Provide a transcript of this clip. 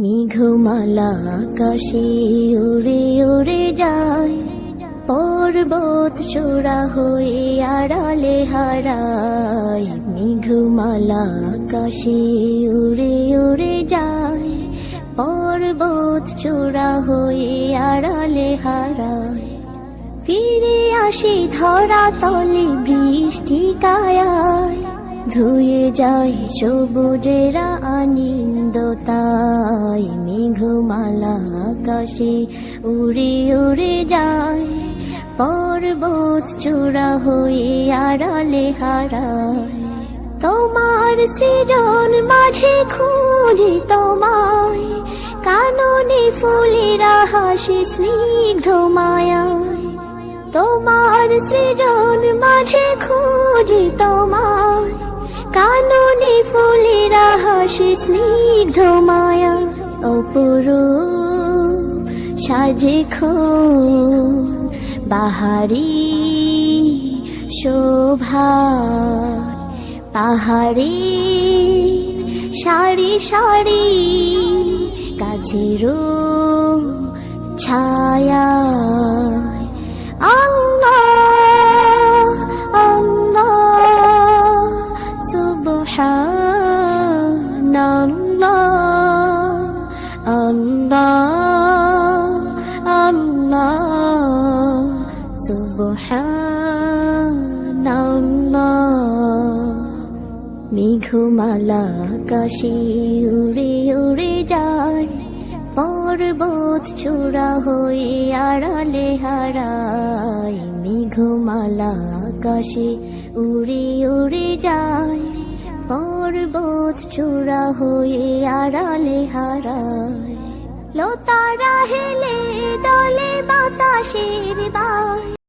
মেঘমালা আকাশে উড়ে উড়ে যায়, পর্বত চূড়া হয়ে আড়ালে হারায়। মেঘমালা আকাশে উড়ে উড়ে যায়, পর্বত চূড়া হয়ে আড়ালে হারায়। ফিরে আসি ধরা তলে বৃষ্টি কায়ায়, ধুয়ে যায় সবুজেরা আনন্দতায়। মেঘমালা আকাশে উড়ে উড়ে যায়, পর্বত চূড়া হয়ে আড়ালে হারায়। তোমার সৃজন মাঝে খুঁজি তোমায়, কাননে ফুলেরা হাসি স্নিগ্ধ মায়ায়। তোমার সৃজন মাঝে খুঁজি তোমায়, কাননে ফুলেরা হাসি স্নিগ্ধ মায়া। অপরূপ সাজে বাহারি শোভা, পাহাড়ি সারি সারি গাছেরও ছায়া। আল্লাহ আল্লাহ সুবহানাল্লাহ, আল্লাহ আল্লাহ সুবহানাল্লাহ। মেঘমালা আকাশে উড়ে উড়ে যায়, পর্বত চূড়া হয়ে আড়ালে হারায়। মেঘমালা আকাশে উড়ে উড়ে যায়, পর্বত চূড়া হয়ে আড়ালে হারায়। লতারা হেলে দলে বাতাসে